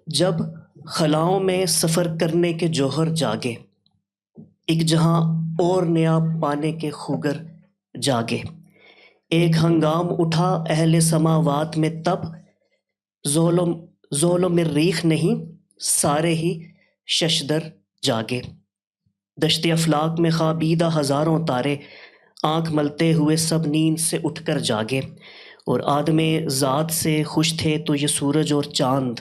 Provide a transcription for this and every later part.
جب خلاؤں میں سفر کرنے کے جوہر جاگے، ایک جہاں اور نیا پانے کے خوگر جاگے، ایک ہنگام اٹھا اہل سماوات میں تب، زول و مریخ نہیں سارے ہی ششدر جاگے، دشت افلاک میں خوابیدہ ہزاروں تارے، آنکھ ملتے ہوئے سب نیند سے اٹھ کر جاگے، اور آدم ذات سے خوش تھے تو یہ سورج اور چاند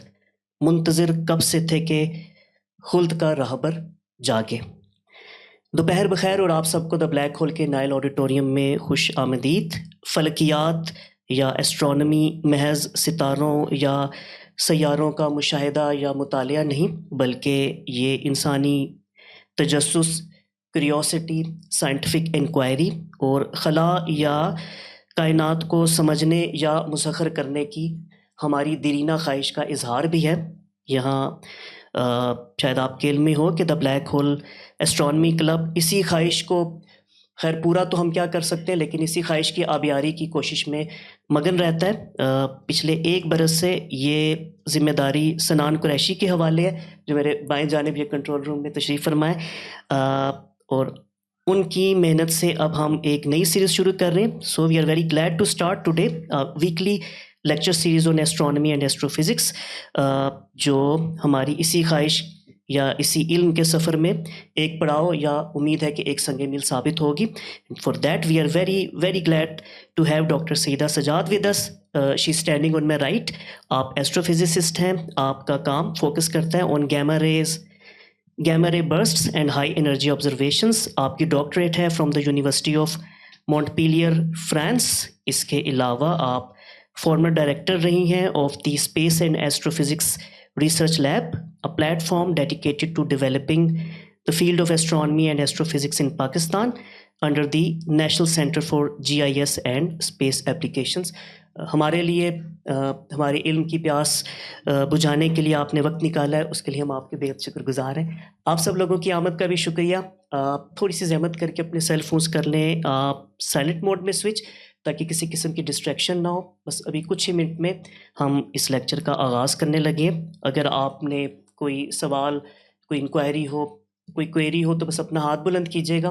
منتظر کب سے تھے کہ خلد کا رہبر جاگے۔ دوپہر بخیر اور آپ سب کو دا بلیک ہول کے نائل آڈیٹوریم میں خوش آمدید۔ فلکیات یا ایسٹرونومی محض ستاروں یا سیاروں کا مشاہدہ یا مطالعہ نہیں، بلکہ یہ انسانی تجسس، کریوسٹی، سائنٹیفک انکوائری اور خلا یا کائنات کو سمجھنے یا مسخر کرنے کی ہماری دیرینہ خواہش کا اظہار بھی ہے۔ یہاں شاید آپ کے علم میں ہو کہ دا بلیک ہول ایسٹرونومی کلب اسی خواہش کو، خیر پورا تو ہم کیا کر سکتے ہیں، لیکن اسی خواہش کی آبیاری کی کوشش میں مگن رہتا ہے۔ پچھلے 1 برس سے یہ ذمہ داری سنان قریشی کے حوالے ہے، جو میرے بائیں جانب یہ کنٹرول روم میں تشریف فرمائے، اور ان کی محنت سے اب ہم ایک نئی سیریز شروع کر رہے ہیں۔ So we are very glad to start today weekly lecture series on astronomy and astrophysics, جو ہماری اسی خواہش یا اسی علم کے سفر میں ایک پڑاؤ یا امید ہے کہ ایک سنگ میل ثابت ہوگی۔ For that we are very very glad to have doctor Syeda Sajjad with us. She standing on my right. آپ ایسٹرو فزسسٹ ہیں، آپ کا کام فوکس کرتا ہے on gamma ray bursts and high energy observations. آپ کی ڈاکٹریٹ ہے from the university of Montpellier France. اس کے علاوہ آپ فارمر ڈائریکٹر رہی ہیں of the space and astrophysics research lab, a platform dedicated to developing the field of astronomy and astrophysics in Pakistan under the National Center for GIS and Space Applications۔ ہمارے لیے ہمارے علم کی پیاس بجھانے کے لیے آپ نے وقت نکالا ہے، اس کے لیے ہم آپ کے بے حد شکر گزار ہیں۔ آپ سب لوگوں کی آمد کا بھی شکریہ۔ تھوڑی سی زحمت کر کے اپنے سیل فونس کر لیں آپ سائلنٹ موڈ میں سوئچ، تاکہ کسی قسم کی ڈسٹریکشن نہ ہو۔ بس ابھی کچھ ہی منٹ میں ہم اس لیکچر کا آغاز کرنے لگے۔ اگر آپ نے کوئی سوال، کوئی انکوائری ہو، کوئی کوئری ہو، تو بس اپنا ہاتھ بلند کیجیے گا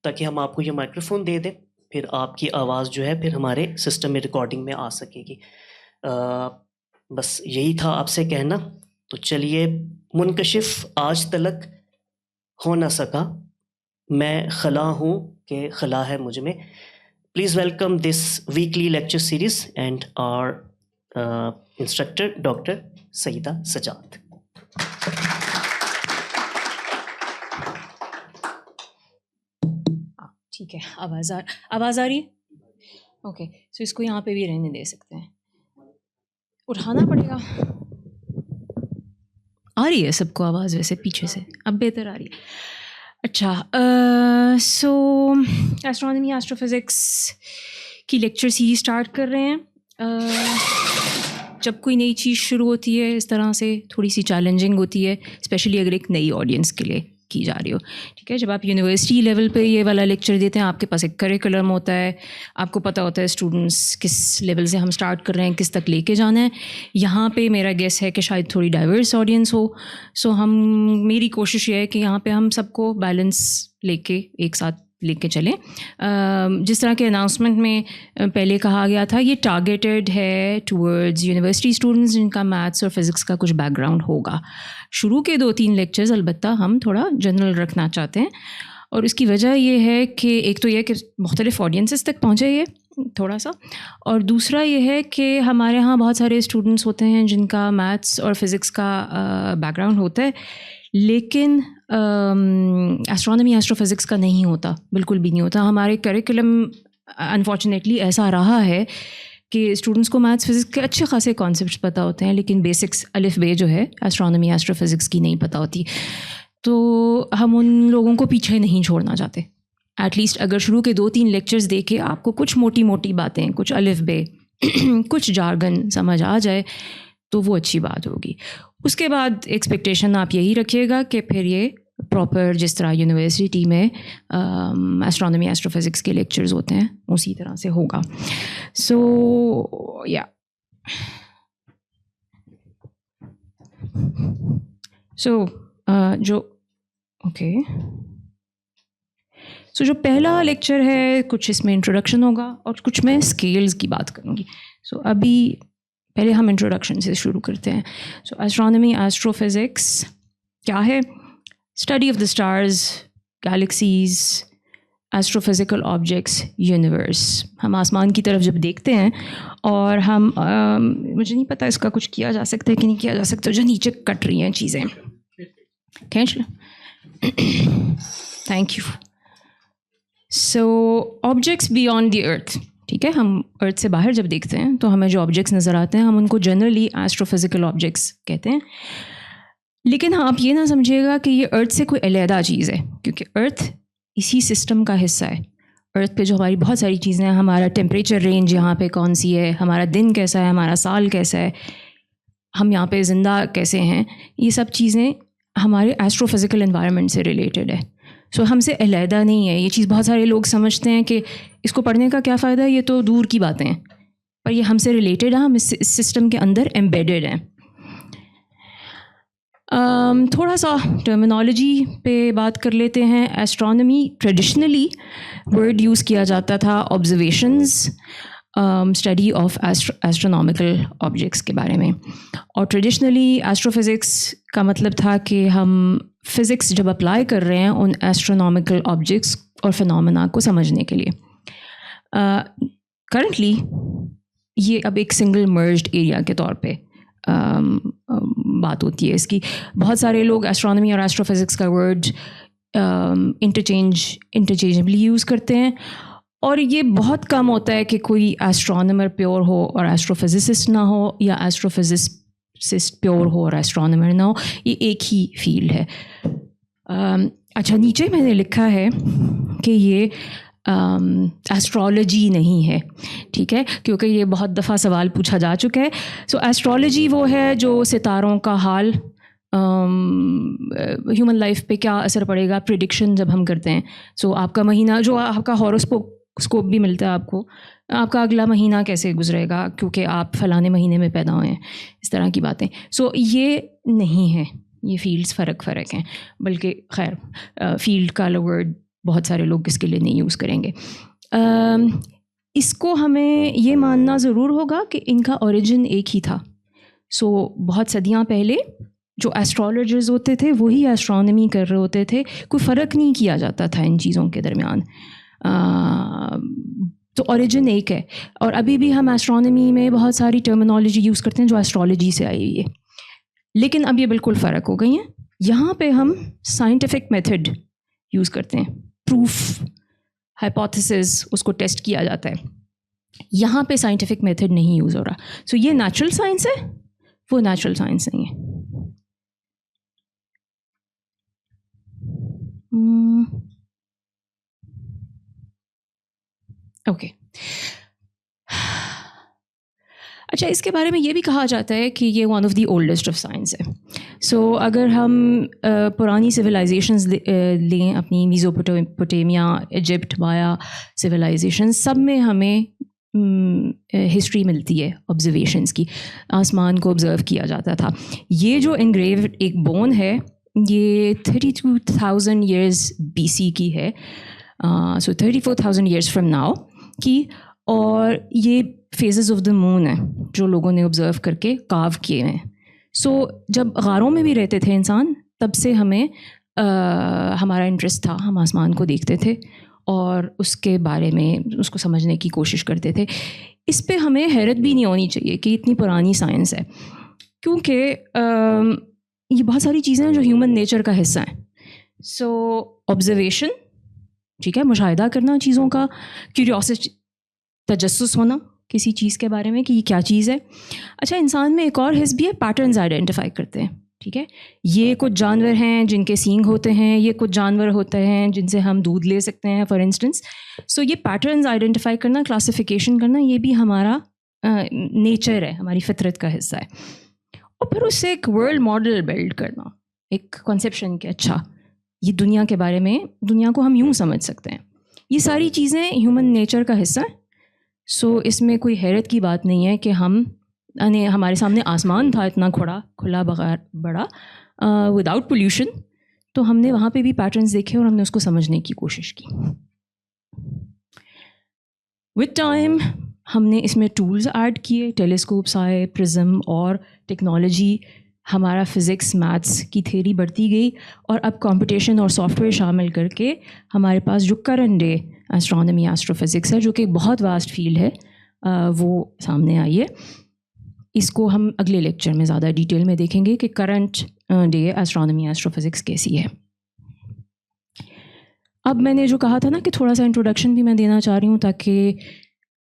تاکہ ہم آپ کو یہ مائکروفون دے دیں، پھر آپ کی آواز جو ہے پھر ہمارے سسٹم میں ریکارڈنگ میں آ سکے گی۔ بس یہی تھا آپ سے کہنا۔ تو چلیے، منکشف آج تلک ہو نہ سکا، میں خلا ہوں کہ خلا ہے مجھ میں۔ Please welcome this weekly lecture series and our instructor doctor Syeda Sajjad. ٹھیک ہے، آواز آ رہی ہے؟ اوکے، سو اس کو یہاں پہ بھی رہنے دے سکتے ہیں، اٹھانا پڑے گا۔ آ رہی ہے سب کو آواز ویسے پیچھے سے؟ اب بہتر آ رہی ہے۔ اچھا، سو ایسٹرونومی ایسٹرو فزکس کی لیکچر سیریز اسٹارٹ کر رہے ہیں۔ جب کوئی نئی چیز شروع ہوتی ہے اس طرح سے تھوڑی سی چیلنجنگ ہوتی ہے، اسپیشلی اگر ایک نئی آڈینس کے لیے کی جا رہی ہو۔ ٹھیک ہے، جب آپ یونیورسٹی لیول پہ یہ والا لیکچر دیتے ہیں، آپ کے پاس ایک کریکولم ہوتا ہے، آپ کو پتہ ہوتا ہے اسٹوڈنٹس کس لیول سے ہم اسٹارٹ کر رہے ہیں، کس تک لے کے جانا ہے۔ یہاں پہ میرا گیس ہے کہ شاید تھوڑی ڈائیورس آڈینس ہو، سو میری کوشش یہ ہے کہ یہاں پہ ہم سب کو بیلنس لے کے ایک ساتھ لے کے چلیں۔ جس طرح کے اناؤنسمنٹ میں پہلے کہا گیا تھا، یہ ٹارگیٹڈ ہے ٹورڈز یونیورسٹی اسٹوڈنٹس جن کا میتھس اور فزکس کا کچھ بیک گراؤنڈ ہوگا۔ شروع کے 2-3 لیکچرز البتہ ہم تھوڑا جنرل رکھنا چاہتے ہیں، اور اس کی وجہ یہ ہے کہ ایک تو یہ کہ مختلف آڈینسز تک پہنچے یہ تھوڑا سا، اور دوسرا یہ ہے کہ ہمارے ہاں بہت سارے اسٹوڈنٹس ہوتے ہیں جن کا میتھس اور فزکس کا بیک گراؤنڈ ہوتا ہے، لیکن ایسٹرونومی ایسٹرو فزکس کا نہیں ہوتا، بالکل بھی نہیں ہوتا۔ ہمارے کریکولم انفارچونیٹلی ایسا رہا ہے کہ اسٹوڈنٹس کو میتھس فزکس کے اچھے خاصے کانسیپٹس پتہ ہوتے ہیں، لیکن بیسکس الف بے جو ہے ایسٹرونومی ایسٹرو فزکس کی نہیں پتہ ہوتی۔ تو ہم ان لوگوں کو پیچھے نہیں چھوڑنا چاہتے۔ ایٹ لیسٹ اگر شروع کے 2-3 لیکچرز دے کے آپ کو کچھ موٹی موٹی باتیں، کچھ الف بے، کچھ جارگن سمجھ آ جائے تو وہ اچھی بات ہوگی۔ اس کے بعد ایکسپیکٹیشن آپ یہی رکھیے گا کہ پھر یہ پراپر جس طرح یونیورسٹی میں ایسٹرونومی ایسٹرو فزکس کے لیکچرز ہوتے ہیں اسی طرح سے ہوگا۔ سو یا جو پہلا لیکچر ہے کچھ اس میں انٹروڈکشن ہوگا اور کچھ میں اسکیلز کی بات کروں گی. سو ابھی پہلے ہم انٹروڈکشن سے شروع کرتے ہیں. سو ایسٹرونومی ایسٹرو فزکس کیا ہے؟ Study of the stars, galaxies, astro physical objects, universe. ہم آسمان کی طرف جب دیکھتے ہیں اور ہم مجھے نہیں پتہ اس کا کچھ کیا جا سکتا ہے کہ نہیں کیا جا سکتا، جو نیچے کٹ رہی ہیں چیزیں کھینچ لیں. Thank you. So objects beyond the Earth, ٹھیک ہے، ہم ارتھ سے باہر جب دیکھتے ہیں تو ہمیں جو آبجیکٹس نظر آتے ہیں ہم ان کو جنرلی ایسٹرو فزیکل آبجیکٹس کہتے ہیں. لیکن ہاں آپ یہ نہ سمجھیے گا کہ یہ ارتھ سے کوئی علیحدہ چیز ہے، کیونکہ ارتھ اسی سسٹم کا حصہ ہے. ارتھ پہ جو ہماری بہت ساری چیزیں ہیں، ہمارا ٹیمپریچر رینج یہاں پہ کون سی ہے، ہمارا دن کیسا ہے، ہمارا سال کیسا ہے، ہم یہاں پہ زندہ کیسے ہیں، یہ سب چیزیں ہمارے ایسٹرو فزیکل انوائرمنٹ سے ریلیٹڈ ہے. سو ہم سے علیحدہ نہیں ہے. یہ چیز بہت سارے لوگ سمجھتے ہیں کہ اس کو پڑھنے کا کیا فائدہ ہے، یہ تو دور کی باتیں ہیں، پر یہ ہم سے ریلیٹڈ ہے، ہم اس سسٹم کے اندر ایمبیڈڈ ہیں. تھوڑا سا ٹرمینالوجی پہ بات کر لیتے ہیں. ایسٹرونومی ٹریڈیشنلی ورڈ یوز کیا جاتا تھا observations, study of astronomical objects کے بارے میں، اور ٹریڈیشنلی ایسٹرو فزکس کا مطلب تھا کہ ہم فزکس جب اپلائی کر رہے ہیں ان ایسٹرونومیکل آبجیکٹس اور فنومنا کو سمجھنے کے لیے. کرنٹلی یہ اب ایک سنگل مرجڈ ایریا کے طور پہ بات ہوتی ہے اس کی. بہت سارے لوگ ایسٹرونومی اور ایسٹرو فزکس کا ورڈ انٹرچینجبلی یوز کرتے ہیں، اور یہ بہت کم ہوتا ہے کہ کوئی ایسٹرونومر پیور ہو اور ایسٹرو فزسسٹ نہ ہو، یا ایسٹرو فزسسٹ پیور ہو اور ایسٹرونومر نہ ہو. یہ ایک ہی فیلڈ ہے. اچھا، نیچے میں نے لکھا ہے کہ یہ ایسٹرالوجی نہیں ہے، ٹھیک ہے، کیونکہ یہ بہت دفعہ سوال پوچھا جا چکا ہے. سو ایسٹرالوجی وہ ہے جو ستاروں کا حال، ہیومن لائف پہ کیا اثر پڑے گا، پریڈکشن جب ہم کرتے ہیں. سو آپ کا مہینہ، جو آپ کا ہاروسکوپ بھی ملتا ہے آپ کو، آپ کا اگلا مہینہ کیسے گزرے گا کیونکہ آپ فلانے مہینے میں پیدا ہوئے ہیں، اس طرح کی باتیں. سو یہ نہیں ہے، یہ فیلڈس فرق ہیں. بلکہ خیر فیلڈ کا ورڈ بہت سارے لوگ اس کے لیے نہیں یوز کریں گے. اس کو ہمیں یہ ماننا ضرور ہوگا کہ ان کا اوریجن ایک ہی تھا. سو بہت صدیاں پہلے جو ایسٹرالوجرز ہوتے تھے وہی ایسٹرونومی کر رہے ہوتے تھے، کوئی فرق نہیں کیا جاتا تھا ان چیزوں کے درمیان. تو اوریجن ایک ہے. اور ابھی بھی ہم ایسٹرونومی میں بہت ساری ٹرمینالوجی یوز کرتے ہیں جو ایسٹرالوجی سے آئی ہوئی ہے، لیکن اب یہ بالکل فرق ہو گئی ہیں. یہاں پہ ہم سائنٹیفک میتھڈ یوز کرتے ہیں، پروف، ہائپوتھیسز، اس کو ٹیسٹ کیا جاتا ہے. یہاں پہ سائنٹیفک میتھڈ نہیں یوز ہو رہا. سو یہ نیچرل سائنس ہے، وہ نیچرل سائنس نہیں ہے. اوکے. اچھا، اس کے بارے میں یہ بھی کہا جاتا ہے کہ یہ one of the oldest of science ہے. سو اگر ہم پرانی سویلائزیشنز لیں، اپنی میزوپوٹیمیا، ایجپٹ، مایا سویلائزیشن، سب میں ہمیں ہسٹری ملتی ہے آبزرویشنس کی. آسمان کو آبزرو کیا جاتا تھا. یہ جو انگریوڈ ایک بون ہے یہ 32,000 ایئرز BC کی ہے، سو 34,000 ایئرس فرام ناؤ کی. اور یہ فیزز آف دا مون ہیں جو لوگوں نے آبزرو کر کے کاو کیے ہیں. سو جب غاروں میں بھی رہتے تھے انسان، تب سے ہمیں ہمارا انٹرسٹ تھا، ہم آسمان کو دیکھتے تھے اور اس کے بارے میں اس کو سمجھنے کی کوشش کرتے تھے. اس پہ ہمیں حیرت بھی نہیں ہونی چاہیے کہ اتنی پرانی سائنس ہے، کیونکہ یہ بہت ساری چیزیں ہیں جو ہیومن نیچر کا حصہ ہیں. سو آبزرویشن، ٹھیک ہے، مشاہدہ کرنا چیزوں کا، کیوریوسٹی، تجسس ہونا کسی چیز کے بارے میں کہ یہ کیا چیز ہے. اچھا، انسان میں ایک اور حص بھی ہے، پیٹرنز آئیڈینٹیفائی کرتے ہیں، ٹھیک ہے. یہ کچھ جانور ہیں جن کے سینگ ہوتے ہیں، یہ کچھ جانور ہوتے ہیں جن سے ہم دودھ لے سکتے ہیں فار انسٹنس. سو یہ پیٹرنز آئیڈینٹیفائی کرنا، کلاسیفیکیشن کرنا، یہ بھی ہمارا نیچر ہے، ہماری فطرت کا حصہ ہے. اور پھر اس سے ایک ورلڈ ماڈل بلڈ کرنا، ایک کنسیپشن کہ اچھا یہ دنیا کے بارے میں، دنیا کو ہم یوں سمجھ سکتے ہیں. یہ ساری چیزیں ہیومن نیچر کا حصہ ہیں. سو اس میں کوئی حیرت کی بات نہیں ہے کہ ہم یعنی ہمارے سامنے آسمان تھا اتنا کھلا بغیر بڑا وداؤٹ پولیوشن، تو ہم نے وہاں پہ بھی پیٹرنز دیکھے اور ہم نے اس کو سمجھنے کی کوشش کی. وتھ ٹائم ہم نے اس میں ٹولز ایڈ کیے، ٹیلیسکوپس آئے، پرزم اور ٹیکنالوجی، ہمارا فزکس میتھس کی تھیوری بڑھتی گئی، اور اب کمپٹیشن اور سافٹ ویئر شامل کر کے ہمارے پاس جو current day astronomy astro physics ہے، جو کہ ایک بہت واسٹ فیلڈ ہے، وہ سامنے آئی ہے. اس کو ہم اگلے لیکچر میں زیادہ ڈیٹیل میں دیکھیں گے کہ current day astronomy astro physics کیسی ہے. اب میں نے جو کہا تھا نا کہ تھوڑا سا انٹروڈکشن بھی میں دینا چاہ رہی ہوں تاکہ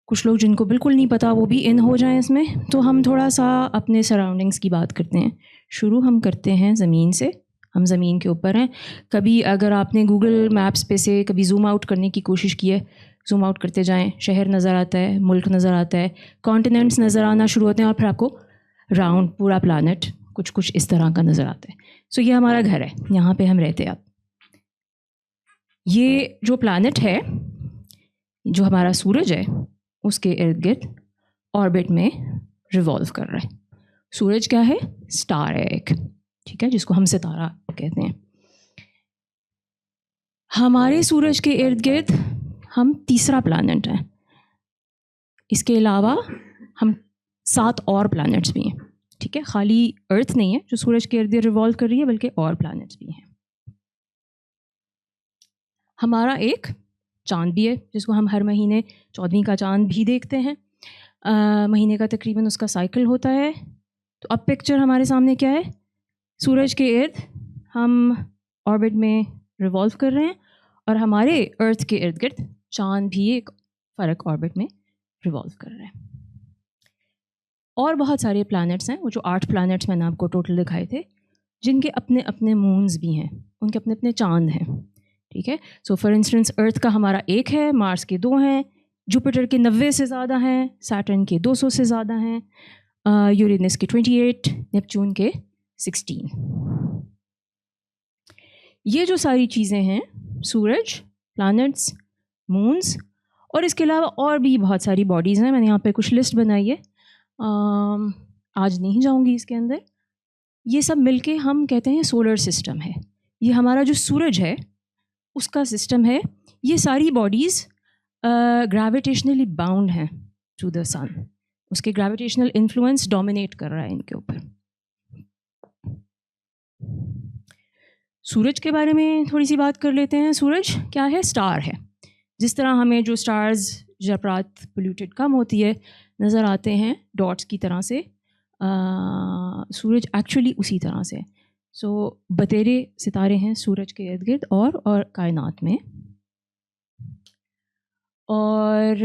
کچھ لوگ جن کو بالکل نہیں پتہ وہ بھی ان ہو جائیں اس میں. تو ہم تھوڑا سا اپنے سراؤنڈنگس کی بات کرتے ہیں. شروع ہم کرتے ہیں زمین سے. ہم زمین کے اوپر ہیں. کبھی اگر آپ نے گوگل میپس پہ سے کبھی زوم آؤٹ کرنے کی کوشش کی ہے، زوم آؤٹ کرتے جائیں، شہر نظر آتا ہے، ملک نظر آتا ہے، کانٹیننٹس نظر آنا شروع ہوتے ہیں، اور پھر آپ کو راؤنڈ پورا پلانٹ کچھ اس طرح کا نظر آتا ہے. سو یہ ہمارا گھر ہے، یہاں پہ ہم رہتے ہیں. اب یہ جو پلانٹ ہے، جو ہمارا سورج ہے، اس کے ارد گرد آربٹ میں ریوالو کر رہا ہے. سورج کیا ہے؟ اسٹار ہے ایک، ٹھیک ہے، جس کو ہم ستارہ کہتے ہیں. ہمارے سورج کے ارد گرد ہم تیسرا پلانٹ ہیں. اس کے علاوہ ہم 7 اور پلانٹس بھی ہیں، ٹھیک ہے. خالی ارتھ نہیں ہے جو سورج کے ارد گرد ریوالو کر رہی ہے، بلکہ اور پلانٹس بھی ہیں. ہمارا ایک چاند بھی ہے، جس کو ہم ہر مہینے 14ویں کا چاند بھی دیکھتے ہیں. مہینے کا تقریباً اس کا سائیکل ہوتا ہے. تو اب پکچر ہمارے سامنے کیا ہے؟ سورج کے ارد ہم آربٹ میں ریوالو کر رہے ہیں، اور ہمارے ارتھ کے ارد گرد چاند بھی ایک فرق آربٹ میں ریوالو کر رہے ہیں. اور بہت سارے پلانٹس ہیں، وہ جو 8 پلانٹس میں نے آپ کو ٹوٹل دکھائے تھے، جن کے اپنے اپنے مونز بھی ہیں، ان کے اپنے اپنے چاند ہیں، ٹھیک ہے. سو فار انسٹنس ارتھ کا ہمارا 1 ہے، مارس کے 2 ہیں، جوپیٹر کے 90 سے زیادہ ہیں، سیٹرن کے 200 سے زیادہ ہیں، یورینس کے 28، نیپچون کے 16. یہ جو ساری چیزیں ہیں، سورج، پلانٹس، مونز، اور اس کے علاوہ اور بھی بہت ساری باڈیز ہیں. میں نے یہاں پہ کچھ لسٹ بنائی ہے، آج نہیں جاؤں گی اس کے اندر. یہ سب مل کے ہم کہتے ہیں سولر سسٹم ہے. یہ ہمارا جو سورج ہے اس کا سسٹم ہے. یہ ساری باڈیز گریویٹیشنلی باؤنڈ ہیں ٹو دا سن. اس کے گریویٹیشنل انفلوئنس ڈومینیٹ کر رہا ہے ان کے اوپر. سورج کے بارے میں تھوڑی سی بات کر لیتے ہیں. سورج کیا ہے؟ اسٹار ہے. جس طرح ہمیں جو اسٹارز جب رات پولیوٹیڈ کم ہوتی ہے نظر آتے ہیں ڈاٹس کی طرح سے، سورج ایکچولی اسی طرح سے. سو بتیرے ستارے ہیں سورج کے ارد گرد اور کائنات میں. اور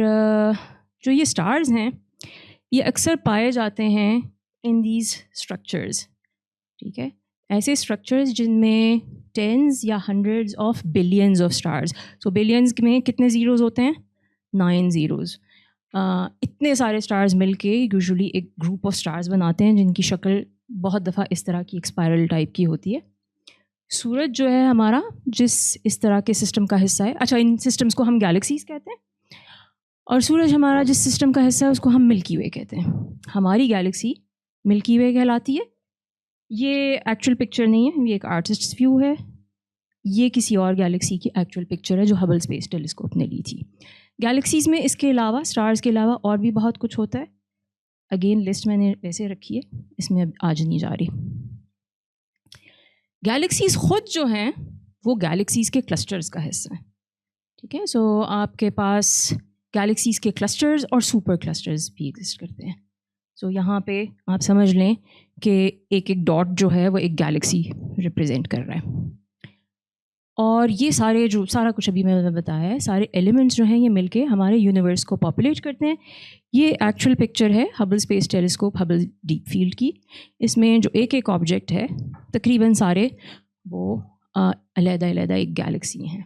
جو یہ اسٹارز ہیں یہ اکثر پائے جاتے ہیں ان دیز اسٹرکچرز، ٹھیک ہے، ایسے اسٹرکچرز جن میں 10s یا 100s of billions of stars. So billions میں کتنے زیروز ہوتے ہیں؟ 9 زیروز. اتنے سارے اسٹارز مل کے یوزولی ایک گروپ آف اسٹارز بناتے ہیں جن کی شکل بہت دفعہ اس طرح کی ایک اسپائرل ٹائپ کی ہوتی ہے. سورج جو ہے ہمارا جس اس طرح کے سسٹم کا حصہ ہے، اچھا ان سسٹمز کو ہم گیلیکسیز کہتے ہیں، اور سورج ہمارا جس سسٹم کا حصہ ہے اس کو ہم ملکی وے کہتے ہیں. ہماری گیلیکسی ملکی وے کہلاتی ہے. یہ ایکچوئل پکچر نہیں ہے، یہ ایک آرٹسٹ ویو ہے. یہ کسی اور گیلیکسی کی ایکچوئل پکچر ہے جو ہبل اسپیس ٹیلیسکوپ نے لی تھی. گیلیکسیز میں اس کے علاوہ، اسٹارز کے علاوہ اور بھی بہت کچھ ہوتا ہے. اگین لسٹ میں نے ویسے رکھی ہے، اس میں اب آج نہیں جا رہی. گیلیکسیز خود جو ہیں وہ گیلیکسیز کے کلسٹرز کا حصہ ہیں، ٹھیک ہے. سو آپ کے پاس گیلیکسیز کے کلسٹرز اور سپر کلسٹرز بھی ایگزسٹ کرتے ہیں. سو یہاں پہ آپ سمجھ لیں کہ ایک ایک ڈاٹ جو ہے وہ ایک گیلیکسی ریپرزینٹ کر رہا ہے. اور یہ سارے جو سارا کچھ ابھی میں نے بتایا ہے، سارے ایلیمنٹس جو ہیں یہ مل کے ہمارے یونیورس کو پاپولیٹ کرتے ہیں. یہ ایکچوئل پکچر ہے Hubble space telescope Hubble deep field کی. اس میں جو ایک ایک آبجیکٹ ہے تقریباً سارے وہ علیحدہ علیحدہ ایک گیلیکسی ہیں.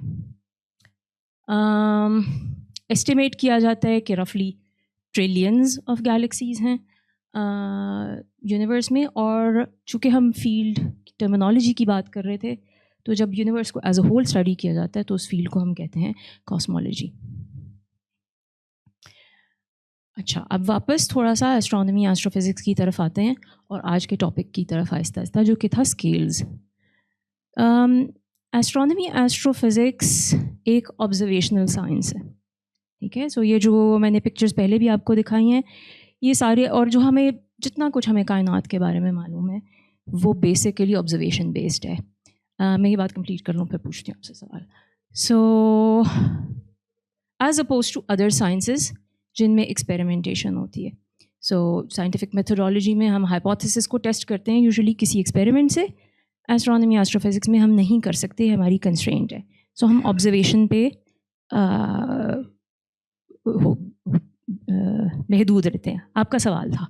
ایسٹیمیٹ کیا جاتا ہے کہ رفلی ٹریلینز آف گیلیکسیز ہیں یونیورس میں. اور چونکہ ہم فیلڈ ٹرمینالوجی کی بات کر رہے تھے، تو جب یونیورس کو ایز اے ہول اسٹڈی کیا جاتا ہے تو اس فیلڈ کو ہم کہتے ہیں کاسمولوجی. اچھا اب واپس تھوڑا سا ایسٹرونومی ایسٹرو فزکس کی طرف آتے ہیں اور آج کے ٹاپک کی طرف آہستہ آہستہ جو کہ تھا اسکیلز. ایسٹرونومی ایسٹرو فزکس ایک آبزرویشنل سائنس ہے, ٹھیک ہے. سو یہ جو میں نے پکچرز پہلے بھی آپ کو دکھائی ہیں یہ سارے, اور جو ہمیں جتنا کچھ ہمیں کائنات کے بارے میں معلوم ہے وہ بیسیکلی آبزرویشن بیسڈ ہے. میں یہ بات کمپلیٹ کر لوں پھر پوچھتی ہوں آپ سے سوال. So as opposed to other sciences جن میں ایکسپیریمنٹیشن ہوتی ہے. سو سائنٹیفک میتھڈالوجی میں ہم ہائپوتھیسس کو ٹیسٹ کرتے ہیں یوزلی کسی ایکسپیریمنٹ سے. ایسٹرونومی ایسٹرو فزکس میں ہم نہیں کر سکتے, ہماری کنسٹرینٹ ہے. سو ہم آبزرویشن پہ محدود رہتے ہیں. آپ کا سوال تھا.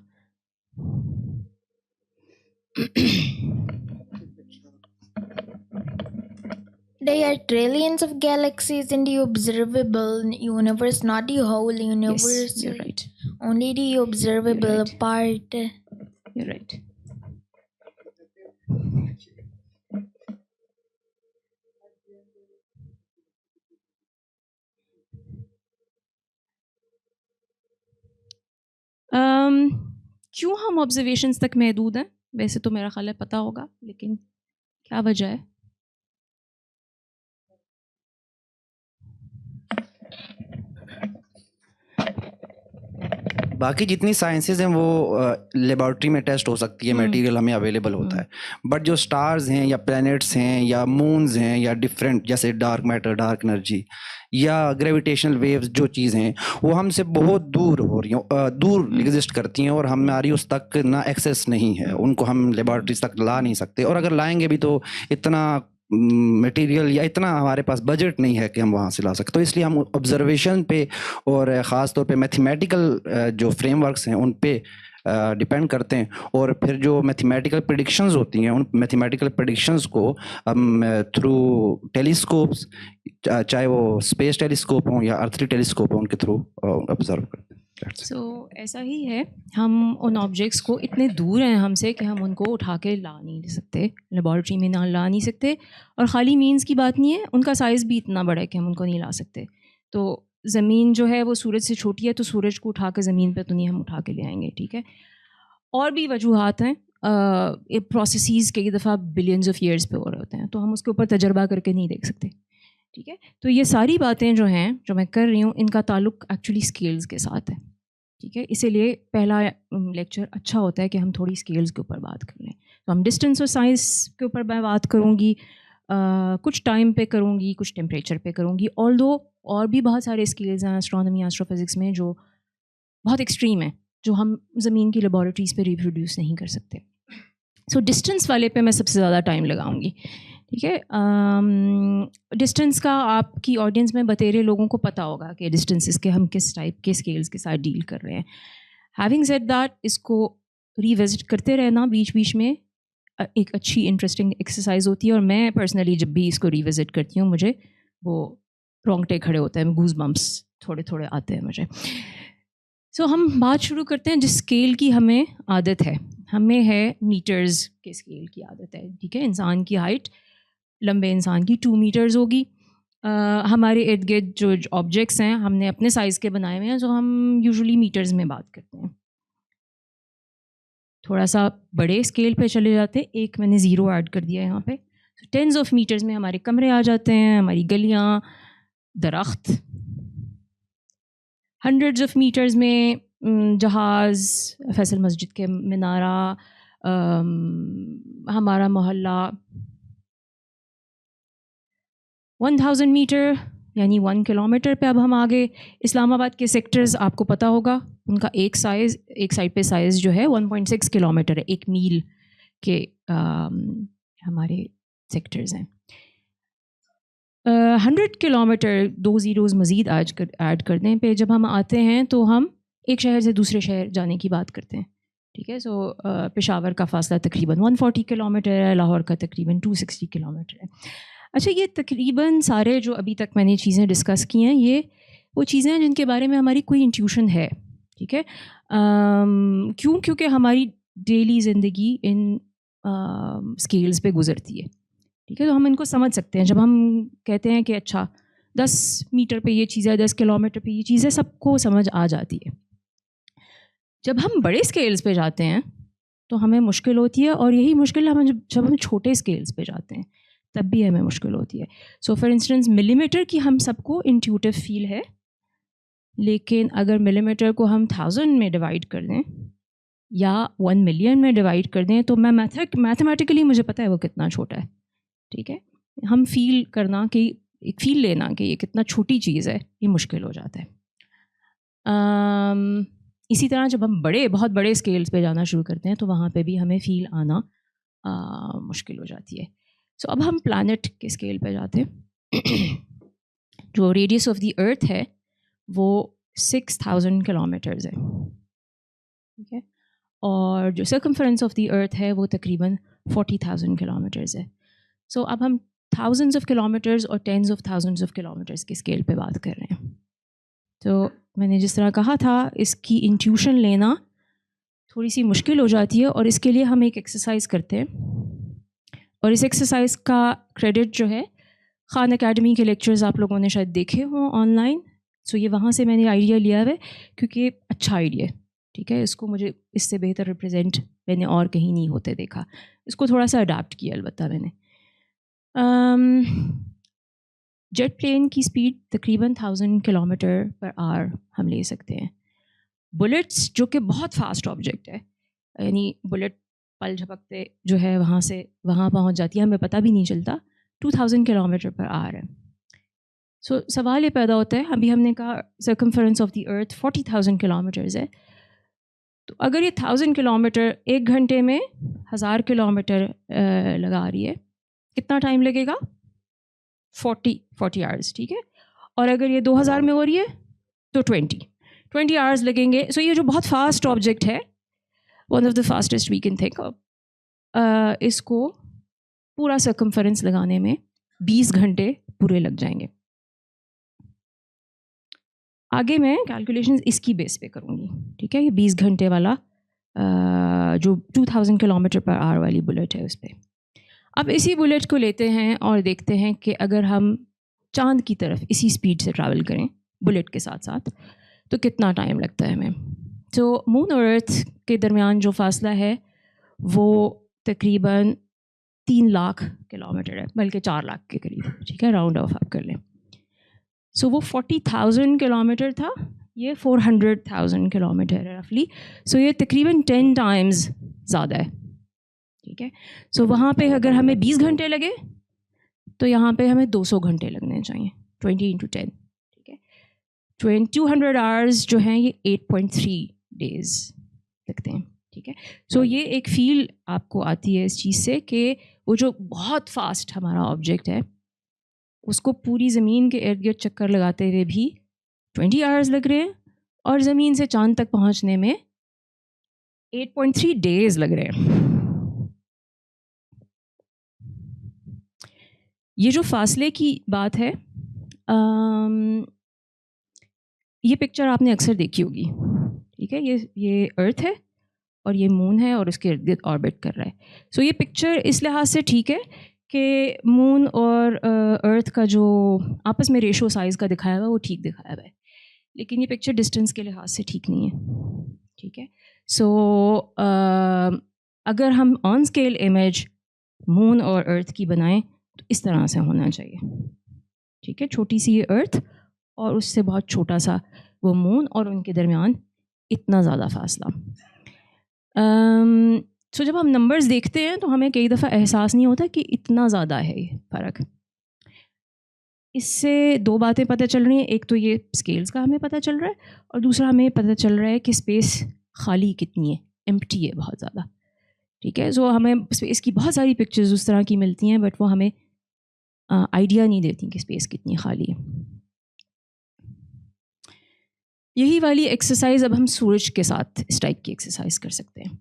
There are trillions of galaxies in the observable universe, not the whole universe. Yes, you're right. Only the observable You're right. part. You're right. کیوں ہم آبزرویشنس تک محدود ہیں؟ ویسے تو میرا خیال ہے پتہ ہوگا, لیکن کیا وجہ ہے؟ باقی جتنی سائنسز ہیں وہ لیبارٹری میں ٹیسٹ ہو سکتی ہے, میٹیریل ہمیں اویلیبل ہوتا ہے, بٹ جو اسٹارز ہیں یا پلینٹس ہیں یا مونز ہیں یا ڈفرینٹ جیسے ڈارک میٹر, ڈارک انرجی یا گریویٹیشنل ویوز جو چیزیں ہیں وہ ہم سے بہت دور ہو رہی ہیں, دور ایگزسٹ کرتی ہیں اور ہماری اس تک نہ ایکسیس نہیں ہے, ان کو ہم لیبارٹریز تک لا نہیں سکتے, اور اگر لائیں گے بھی تو اتنا مٹیریل یا اتنا ہمارے پاس بجٹ نہیں ہے کہ ہم وہاں سے لا سکتے. تو اس لیے ہم آبزرویشن پہ اور خاص طور پہ میتھمیٹیکل جو فریم ورکس ہیں ان پہ ڈپینڈ کرتے ہیں, اور پھر جو میتھمیٹیکل پریڈکشنز ہوتی ہیں ان میتھمیٹیکل پریڈکشنز کو ہم تھرو ٹیلیسکوپس, چاہے وہ اسپیس ٹیلیسکوپ ہوں یا ارتھلی ٹیلیسکوپ ہوں, ان کے تھرو آبزرو کرتے ہیں. سو ایسا ہی ہے, ہم ان آبجیکٹس کو اتنے دور ہیں ہم سے کہ ہم ان کو اٹھا کے لا نہیں سکتے, لیبارٹری میں نہ لا نہیں سکتے, اور خالی مینس کی بات نہیں ہے, ان کا سائز بھی اتنا بڑا ہے کہ ہم ان کو نہیں لا سکتے. تو زمین جو ہے وہ سورج سے چھوٹی ہے, تو سورج کو اٹھا کے زمین پہ تو نہیں ہم اٹھا کے لے آئیں گے, ٹھیک ہے. اور بھی وجوہات ہیں, پروسیسز کئی دفعہ بلینز آف ایئرس پہ ہو رہے ہوتے ہیں, تو ہم اس کے اوپر تجربہ کر کے نہیں دیکھ سکتے, ٹھیک ہے. تو یہ ساری باتیں جو ہیں جو میں کر رہی ہوں ان کا تعلق ایکچولی اسکیلز کے ساتھ ہے, ٹھیک ہے. اسی لیے پہلا لیکچر اچھا ہوتا ہے کہ ہم تھوڑی اسکیلز کے اوپر بات کر لیں. تو ہم ڈسٹینس اور سائنس کے اوپر میں بات کروں گی, کچھ ٹائم پہ کروں گی, کچھ ٹیمپریچر پہ کروں گی, آلدو اور بھی بہت سارے اسکیلز ہیں ایسٹرونومی ایسٹرو فزکس میں جو بہت ایکسٹریم ہیں, جو ہم زمین کی لیبارٹریز پہ ریپروڈیوس نہیں کر سکتے. سو ڈسٹینس والے پہ میں سب سے زیادہ ٹائم لگاؤں گی, ٹھیک ہے. ڈسٹینس کا آپ کی آڈینس میں بتیرے لوگوں کو پتہ ہوگا کہ ڈسٹینسز کے ہم کس ٹائپ کے اسکیلز کے ساتھ ڈیل کر رہے ہیں. ہیونگ سیڈ دیٹ, اس کو ریوزٹ کرتے رہنا بیچ بیچ میں ایک اچھی انٹرسٹنگ ایکسرسائز ہوتی ہے, اور میں پرسنلی جب بھی اس کو ریوزٹ کرتی ہوں مجھے وہ رونگٹے کھڑے ہوتے ہیں, گوز بمپس تھوڑے تھوڑے آتے ہیں مجھے. سو ہم بات شروع کرتے ہیں جس اسکیل کی ہمیں عادت ہے. ہمیں ہے میٹرز کے اسکیل کی عادت ہے, ٹھیک ہے. انسان کی ہائٹ لمبے انسان کی 2 میٹرز ہوگی. ہمارے ارد گرد جو آبجیکٹس ہیں ہم نے اپنے سائز کے بنائے ہوئے ہیں, جو ہم یوزلی میٹرز میں بات کرتے ہیں. تھوڑا سا بڑے اسکیل پہ چلے جاتے ہیں, ایک میں نے 0 ایڈ کر دیا یہاں پہ. ٹینز آف میٹرز میں ہمارے کمرے آ جاتے ہیں, ہماری گلیاں, درخت. ہنڈریڈز آف میٹرز میں جہاز, فیصل مسجد کے مینارہ, ہمارا محلہ. 1000 میٹر یعنی 1 کلومیٹر پہ اب ہم آگے. اسلام آباد کے سیکٹرز آپ کو پتہ ہوگا, ان کا ایک سائڈ پہ سائز جو ہے 1.6 کلومیٹر ہے, 1 میل کے ہمارے سیکٹرز ہیں. 100 کلومیٹر 2 زیروز مزید ایڈ کر دیں پہ جب ہم آتے ہیں تو ہم ایک شہر سے دوسرے شہر جانے کی بات کرتے ہیں, ٹھیک ہے. سو پشاور کا فاصلہ تقریباً 140 کلومیٹر ہے, لاہور کا تقریباً 260 کلومیٹر ہے. اچھا, یہ تقریباً سارے جو ابھی تک میں نے چیزیں ڈسکس کی ہیں یہ وہ چیزیں ہیں جن کے بارے میں ہماری کوئی انٹیوشن ہے, ٹھیک ہے. کیونکہ ہماری ڈیلی زندگی ان اسکیلز پہ گزرتی ہے, ٹھیک ہے. تو ہم ان کو سمجھ سکتے ہیں جب ہم کہتے ہیں کہ اچھا 10 میٹر پہ یہ چیز ہے, 10 کلومیٹر پہ یہ چیز ہے, سب کو سمجھ آ جاتی ہے. جب ہم بڑے اسکیلس پہ جاتے ہیں تو ہمیں مشکل ہوتی ہے, اور یہی مشکل ہم جب ہم چھوٹے اسکیلس پہ جاتے ہیں تب بھی ہمیں مشکل ہوتی ہے. سو فار انسٹنس ملی میٹر کی ہم سب کو انٹیوٹیو فیل ہے, لیکن اگر ملی میٹر کو ہم 1000 میں ڈیوائڈ کر دیں یا 1 ملین میں ڈیوائڈ کر دیں تو میں میتھمیٹیکلی مجھے پتہ ہے وہ کتنا چھوٹا ہے. ٹھیک ہے, ہم فیل کرنا کہ فیل لینا کہ یہ کتنا چھوٹی چیز ہے یہ مشکل ہو جاتا ہے. اسی طرح جب ہم بہت بڑے اسکیلس پہ جانا شروع کرتے ہیں تو وہاں پہ بھی ہمیں فیل آنا مشکل ہو جاتی ہے. سو اب ہم پلانٹ کے اسکیل پہ جاتے ہیں. جو ریڈیس آف دی ارتھ ہے وہ 6000 کلومیٹرز ہے. ٹھیک ہے, اور جو سرکمفرنس آف دی ارتھ ہے وہ تقریباً 40,000 کلومیٹرز ہے. سو اب ہم تھاؤزنڈز آف کلومیٹرز اور tens of thousands of kilometres کے اسکیل پہ بات کر رہے ہیں. تو میں نے جس طرح کہا تھا اس کی انٹیوشن لینا تھوڑی سی مشکل ہو جاتی ہے, اور اس کے لیے ہم ایک ایکسرسائز کرتے ہیں, اور اس ایکسرسائز کا کریڈٹ جو ہے خان اکیڈمی کے لیکچرز آپ لوگوں نے شاید دیکھے ہوں آن لائن. سو یہ وہاں سے میں نے آئیڈیا لیا ہے کیونکہ اچھا آئیڈیا ہے. ٹھیک ہے, اس کو مجھے اس سے بہتر ریپرزینٹ میں نے اور کہیں نہیں ہوتے دیکھا. اس کو تھوڑا سا اڈاپٹ کیا البتہ میں نے. جیٹ پلین کی سپیڈ تقریباً 1000 کلومیٹر پر آور ہم لے سکتے ہیں. بلٹس جو کہ بہت فاسٹ آبجیکٹ ہے, یعنی بلٹ پل جھپکتے جو ہے وہاں سے وہاں پہنچ جاتی ہے, ہمیں پتہ بھی نہیں چلتا, 2000 کلومیٹر پر آور ہے. سو سوال یہ پیدا ہوتا ہے, ابھی ہم نے کہا circumference of the earth 40,000 kilometres ہے, تو اگر یہ 1000 کلومیٹر 1 گھنٹے میں 1000 کلومیٹر لگا رہی ہے, کتنا ٹائم لگے گا؟ 40 آورس. ٹھیک ہے, اور اگر یہ 2000 میں ہو رہی ہے تو 20 آورس لگیں گے. سو یہ جو بہت فاسٹ آبجیکٹ ہے, one of the fastest we can think of, اس کو پورا سرکمفرنس لگانے میں 20 گھنٹے پورے لگ جائیں گے. آگے میں کیلکولیشنز اس کی بیس پہ کروں گی. ٹھیک ہے, یہ 20 گھنٹے والا جو 2000 کلومیٹر پر آور والی بلٹ ہے اس پہ. اب اسی بلٹ کو لیتے ہیں اور دیکھتے ہیں کہ اگر ہم چاند کی طرف اسی سپیڈ سے ٹریول کریں بلٹ کے ساتھ ساتھ تو کتنا ٹائم لگتا ہے ہمیں. تو مون اور ارتھ کے درمیان جو فاصلہ ہے وہ تقریباً 3 لاکھ کلومیٹر ہے, بلکہ 4 لاکھ کے قریب. ٹھیک ہے, راؤنڈ آف آپ کر لیں. سو وہ 40,000 کلومیٹر تھا, یہ 400,000 کلومیٹر ہے رفلی. سو یہ تقریباً 10 ٹائمز زیادہ ہے. ٹھیک ہے, سو وہاں پہ اگر ہمیں 20 گھنٹے لگے تو یہاں پہ ہمیں 200 گھنٹے لگنے چاہئیں, 20 into 10. ٹھیک ہے, 200 آورز جو ہیں یہ 8.3 ڈیز لگتے ہیں. ٹھیک ہے, سو یہ ایک فیل آپ کو آتی ہے اس چیز سے کہ وہ جو بہت فاسٹ ہمارا آبجیکٹ ہے اس کو پوری زمین کے ارد گرد چکر لگاتے ہوئے بھی 20 آورز لگ رہے ہیں, اور زمین سے چاند تک پہنچنے میں 8.3 ڈیز لگ رہے ہیں. یہ جو فاصلے کی بات ہے, یہ پکچر آپ نے اکثر دیکھی ہوگی. ٹھیک ہے, یہ ارتھ ہے اور یہ مون ہے اور اس کے ارد گرد آربٹ کر رہا ہے. سو یہ پکچر اس لحاظ سے ٹھیک ہے کہ مون اور ارتھ کا جو آپس میں ریشو سائز کا دکھایا ہوا ہے وہ ٹھیک دکھایا ہوا ہے, لیکن یہ پکچر ڈسٹینس کے لحاظ سے ٹھیک نہیں ہے. ٹھیک ہے, سو اگر ہم آن اسکیل امیج مون اور ارتھ کی بنائیں تو اس طرح سے ہونا چاہیے. ٹھیک ہے, چھوٹی سی یہ ارتھ اور اس سے بہت چھوٹا سا وہ مون, اور ان کے درمیان اتنا زیادہ فاصلہ. سو جب ہم نمبرز دیکھتے ہیں تو ہمیں کئی دفعہ احساس نہیں ہوتا کہ اتنا زیادہ ہے یہ فرق. اس سے 2 باتیں پتہ چل رہی ہیں, ایک تو یہ اسکیلز کا ہمیں پتہ چل رہا ہے, اور دوسرا ہمیں پتہ چل رہا ہے کہ اسپیس خالی کتنی ہے, ایمپٹی ہے بہت زیادہ. ٹھیک ہے, سو ہمیں اس کی بہت ساری پکچرز اس طرح کی ملتی ہیں, بٹ وہ ہمیں آئیڈیا نہیں دیتی کہ اسپیس کتنی خالی ہے. یہی والی ایکسرسائز اب ہم سورج کے ساتھ اس ٹائپ کی ایکسرسائز کر سکتے ہیں.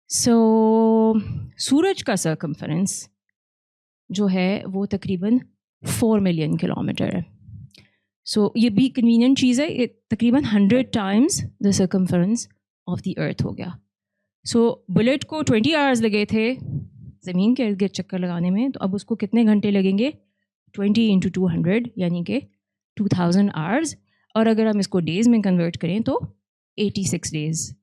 سو سورج کا سرکمفرنس جو ہے وہ تقریباً 4 ملین کلومیٹر ہے. سو یہ بھی کنوینئنٹ چیز ہے, یہ تقریباً 100 times the circumference of the earth ہو گیا. سو بلٹ کو 20 آورز لگے تھے زمین کے ارد گرد چکر لگانے میں, تو اب اس کو کتنے گھنٹے لگیں گے؟ 20 into 200 یعنی کہ 2000 آورز. اور اگر ہم اس کو ڈیز میں کنورٹ کریں تو 86 days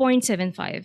0.75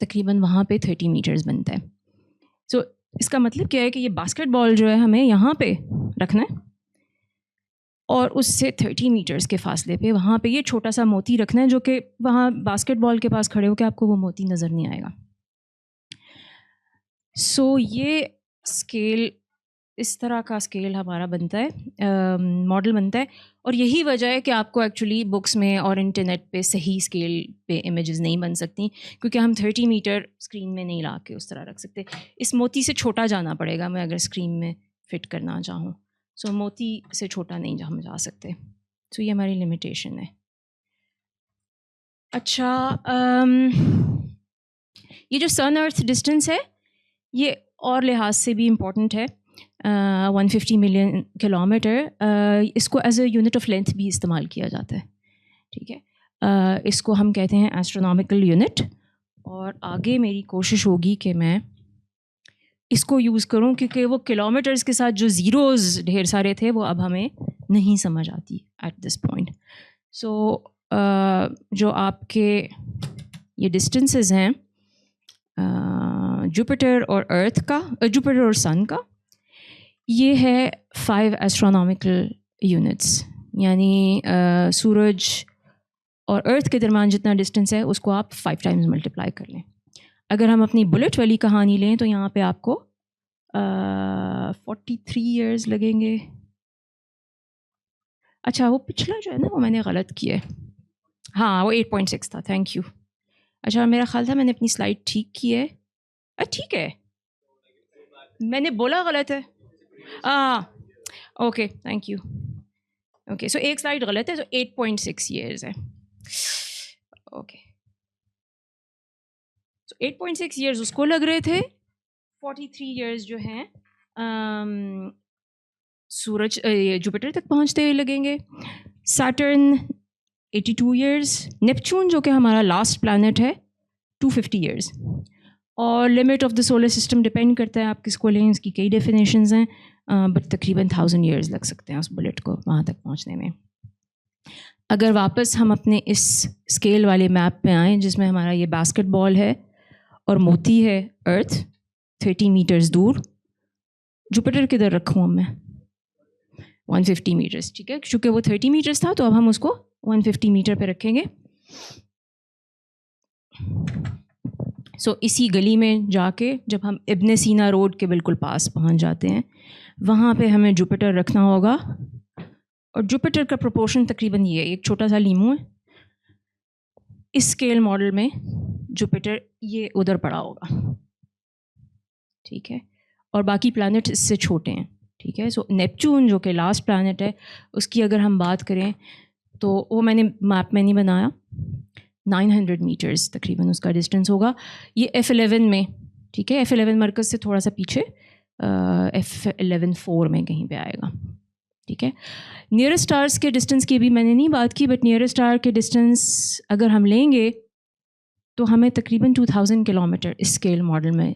تقریباً وہاں پہ 30 میٹرز بنتا ہے. سو اس کا مطلب کیا ہے کہ یہ باسکٹ بال جو ہے ہمیں یہاں پہ رکھنا ہے اور اس سے 30 میٹرز کے فاصلے پہ وہاں پہ یہ چھوٹا سا موتی رکھنا ہے جو کہ وہاں باسکٹ بال کے پاس کھڑے ہو کے آپ کو وہ موتی نظر نہیں آئے گا. سو یہ اسکیل اس طرح کا اسکیل ہمارا بنتا ہے, ماڈل بنتا ہے, اور یہی وجہ ہے کہ آپ کو ایکچولی بکس میں اور انٹرنیٹ پہ صحیح اسکیل پہ امیجز نہیں بن سکتی, کیونکہ ہم 30 میٹر اسکرین میں نہیں لا کے اس طرح رکھ سکتے. اس موتی سے چھوٹا جانا پڑے گا میں اگر اسکرین میں فٹ کرنا چاہوں. سو موتی سے چھوٹا نہیں ہم جا سکتے. سو یہ ہماری لمیٹیشن ہے. اچھا, یہ جو سن ارتھ ڈسٹینس ہے یہ اور لحاظ سے بھی امپورٹنٹ ہے. 150 ملین کلومیٹر, اس کو as a unit of length بھی استعمال کیا جاتا ہے. ٹھیک ہے, اس کو ہم کہتے ہیں ایسٹرونامیکل یونٹ, اور آگے میری کوشش ہوگی کہ میں اس کو یوز کروں کیونکہ وہ کلومیٹرز کے ساتھ جو زیروز ڈھیر سارے تھے وہ اب ہمیں نہیں سمجھ آتی ایٹ دس پوائنٹ. سو جو آپ کے یہ ڈسٹینسز ہیں جوپیٹر اور ارتھ کا, جوپیٹر اور سن کا, یہ ہے 5 ایسٹرونامیکل یونٹس, یعنی سورج اور ارتھ کے درمیان جتنا ڈسٹینس ہے اس کو آپ 5 ٹائمز ملٹیپلائی کر لیں. اگر ہم اپنی بلٹ والی کہانی لیں تو یہاں پہ آپ کو 43 ایئرز لگیں گے. اچھا وہ پچھلا جو ہے نا وہ میں نے غلط کیا ہے, ہاں وہ 8.6 تھا, تھینک یو. اچھا میرا خیال تھا میں نے اپنی سلائڈ ٹھیک کی ہے. ٹھیک ہے, میں نے بولا غلط ہے. Okay thank you. Okay so ایک سلائڈ غلط ہے, سو 8.6 ایئرز ہے. اوکے سو 8.6 ایئرز اس کو لگ رہے تھے, 43 ایئرز جو ہیں سورج جوپیٹر تک پہنچتے ہوئے لگیں گے. سیٹرن 82 ایئرز, نیپچون جو کہ ہمارا لاسٹ پلانٹ ہے 250 ایئرز. اور limit of the solar system depend کرتا ہے آپ کس کو لیں, اس کی کئی ڈیفینیشنز ہیں, بٹ تقریباً 1000 ایئرز لگ سکتے ہیں اس بلٹ کو وہاں تک پہنچنے میں. اگر واپس ہم اپنے اس اسکیل والے میپ پہ آئیں جس میں ہمارا یہ باسکٹ بال ہے اور موتی ہے ارتھ 30 میٹرز دور, جوپیٹر کدھر رکھوں اب میں 150 میٹرز. ٹھیک ہے, چونکہ وہ 30 میٹرز تھا تو اب ہم اس کو 150 میٹر پہ رکھیں گے. سو اسی گلی میں جا کے جب ہم ابن سینا روڈ کے بالکل پاس پہنچ جاتے ہیں وہاں پہ ہمیں جوپیٹر رکھنا ہوگا, اور جوپیٹر کا پروپورشن تقریباً یہ ایک چھوٹا سا لیمو ہے. اس اسکیل ماڈل میں جوپیٹر یہ ادھر پڑا ہوگا. ٹھیک ہے, اور باقی پلانٹ اس سے چھوٹے ہیں. ٹھیک ہے, سو نیپچون جو کہ لاسٹ پلانٹ ہے اس کی اگر ہم بات کریں تو وہ میں نے میپ میں نہیں بنایا, 900 میٹرز تقریباً اس کا ڈسٹینس ہوگا. یہ F11 میں, ٹھیک ہے, F11 مرکز سے تھوڑا سا پیچھے F11-4 میں کہیں پہ آئے گا. ٹھیک ہے, نیئرسٹ اسٹارس کے ڈسٹینس کی بھی میں نے نہیں بات کی, بٹ نیئرسٹ اسٹار کے ڈسٹینس اگر ہم لیں گے تو ہمیں تقریباً 2000 کلومیٹر اس اسکیل ماڈل میں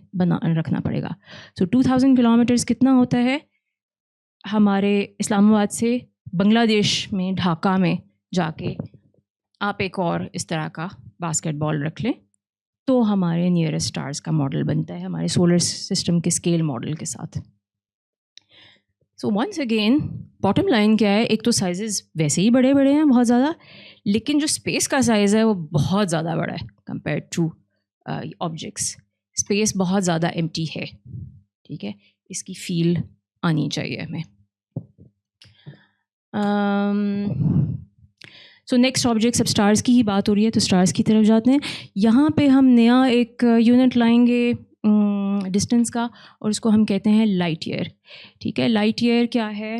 رکھنا پڑے گا. سو 2000 کلومیٹرز کتنا ہوتا ہے ہمارے اسلام آباد سے بنگلہ دیش میں ڈھاکہ میں جا کے آپ ایک اور اس طرح کا باسکٹ بال رکھ لیں تو ہمارے نیئرسٹ اسٹارز کا ماڈل بنتا ہے ہمارے سولر سسٹم کے اسکیل ماڈل کے ساتھ. So once again bottom line کیا ہے, ایک تو سائزز ویسے ہی بڑے بڑے ہیں بہت زیادہ, لیکن جو اسپیس کا سائز ہے وہ بہت زیادہ بڑا ہے کمپیئر ٹو آبجیکٹس. اسپیس بہت زیادہ ایمٹی ہے. ٹھیک ہے, اس کی فیل آنی چاہیے ہمیں. سو نیکسٹ آبجیکٹ سب اسٹارز کی ہی بات ہو رہی ہے تو اسٹارز کی طرف جاتے ہیں. یہاں پہ ہم نیا ایک یونٹ لائیں گے ڈسٹینس کا, اور اس کو ہم کہتے ہیں لائٹ ایئر. ٹھیک ہے, لائٹ ایئر کیا ہے,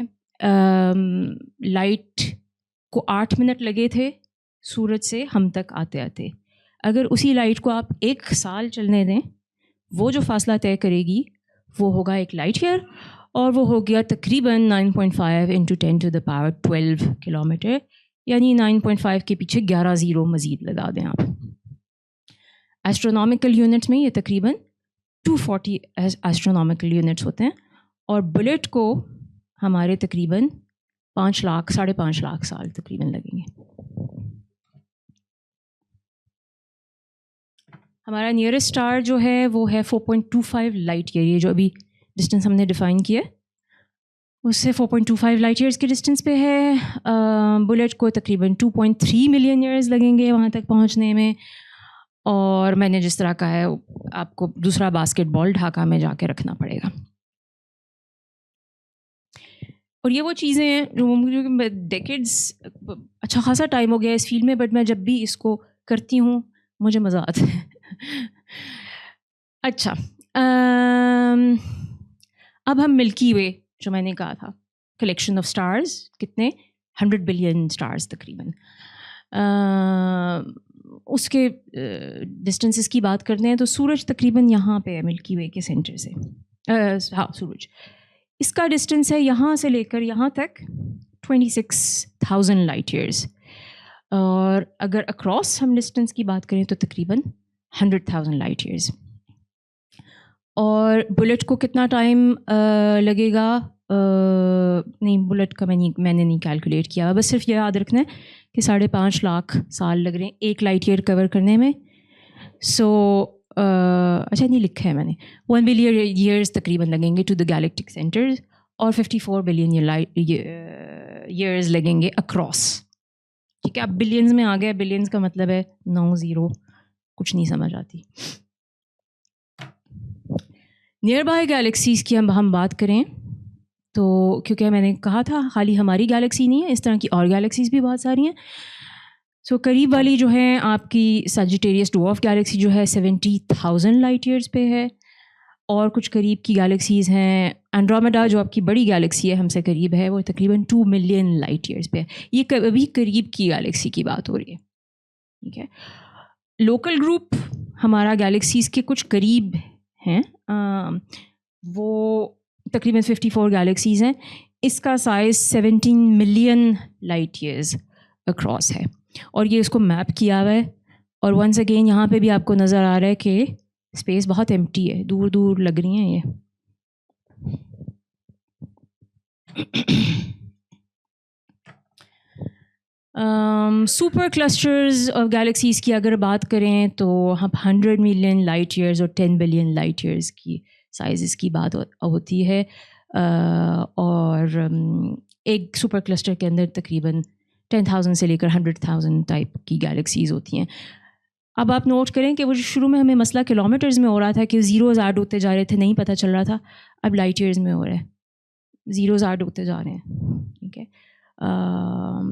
لائٹ کو 8 منٹ لگے تھے سورج سے ہم تک آتے آتے. اگر اسی لائٹ کو آپ 1 سال چلنے دیں وہ جو فاصلہ طے کرے گی وہ ہوگا ایک لائٹ ایئر, اور وہ ہو گیا تقریباً 9.5 × 10⁻12 کلومیٹر, یعنی 9.5 کے پیچھے 11 زیرو مزید لگا دیں آپ. ایسٹرونامیکل یونٹس میں یہ تقریباً 240 ایسٹرونامیکل یونٹس ہوتے ہیں, اور بلٹ کو ہمارے تقریباً 5 لاکھ 5.5 لاکھ سال تقریباً لگیں گے. ہمارا نیئرسٹ اسٹار جو ہے وہ ہے 4.25 لائٹ ایئر. یہ جو ابھی ڈسٹینس ہم نے ڈیفائن کیا ہے اس سے 4.25 لائٹ ایئرس کے ڈسٹینس پہ ہے. بلٹ کو تقریباً 2.3 ملین ایئرز لگیں گے وہاں تک پہنچنے میں. اور میں نے جس طرح کہا ہے آپ کو دوسرا باسکٹ بال ڈھاکہ میں جا کے رکھنا پڑے گا. اور یہ وہ چیزیں ہیں جو ڈیکیڈز اچھا خاصا ٹائم ہو گیا اس فیلڈ میں, بٹ میں جب بھی اس کو کرتی ہوں مجھے مزہ آتا ہے. اچھا اب ہم ملکی وے جو میں نے کہا تھا کلیکشن آف اسٹارز, کتنے 100 بلین اسٹارز تقریباً, اس کے ڈسٹینسز کی بات کرتے ہیں تو سورج تقریباً یہاں پہ ہے ملکی وے کے سینٹر سے. ہاں سورج, اس کا ڈسٹینس ہے یہاں سے لے کر یہاں تک 26,000 لائٹ ایئرز. اور اگر اکراس ہم ڈسٹینس کی بات کریں تو تقریباً 100,000 لائٹ ایئرز. اور بلٹ کو کتنا ٹائم لگے گا, نہیں بلٹ کا میں نے نہیں کیلکولیٹ کیا, بس صرف یہ یاد رکھنا ہے کہ 5.5 لاکھ سال لگ رہے ہیں ایک لائٹ ایئر کور کرنے میں. سو اچھا نہیں لکھا ہے میں نے, 1 بلین ایئرز تقریباً لگیں گے ٹو دا گیلیکٹک سینٹر, اور 54 بلین ایئرز لگیں گے اکراس. ٹھیک ہے, اب بلینز میں آ گیا, بلینز کا مطلب ہے 9 0, کچھ نہیں سمجھ آتی. نیئر بائی گیلیکسیز کی ہم بات کریں تو کیونکہ میں نے کہا تھا خالی ہماری گیلیکسی نہیں ہے, اس طرح کی اور گیلیکسیز بھی بہت ساری ہیں. سو قریب والی جو ہے آپ کی سیجیٹیریس ڈوارف گیلیکسی جو ہے 70,000 لائٹ ایئرز پہ ہے, اور کچھ قریب کی گیلیکسیز ہیں. اینڈرومیڈا جو آپ کی بڑی گیلیکسی ہے ہم سے قریب ہے, وہ تقریباً 2 ملین لائٹ ایئرز پہ ہے. یہ ابھی قریب کی گیلیکسی کی بات ہو رہی ہے. ٹھیک ہے, لوکل گروپ ہمارا گیلیکسیز کے کچھ قریب ہیں, وہ تقریباً 54 گیلیکسیز ہیں. اس کا size 17 million light years across ہے, اور یہ اس کو میپ کیا ہوا ہے. اور ونس اگین یہاں پہ بھی آپ کو نظر آ رہا ہے کہ اسپیس بہت ایمٹی ہے, دور دور لگ رہی ہیں یہ. سپر کلسٹرز آف گیلیکسیز کی اگر بات کریں تو ہم 100 ملین لائٹ ایئرز اور 10 بلین لائٹ ایئرز کی سائزز کی بات ہوتی ہے. اور ایک سپر کلسٹر کے اندر تقریباً 10,000 سے لے کر 100,000 ٹائپ کی گیلیکسیز ہوتی ہیں. اب آپ نوٹ کریں کہ وہ شروع میں ہمیں مسئلہ کلومیٹرز میں ہو رہا تھا کہ زیروز ایڈ ہوتے جا رہے تھے, نہیں پتہ چل رہا تھا. اب لائٹ ایئرز میں ہو رہا ہے, زیروز ایڈ ہوتے جا رہے ہیں. ٹھیک ہے,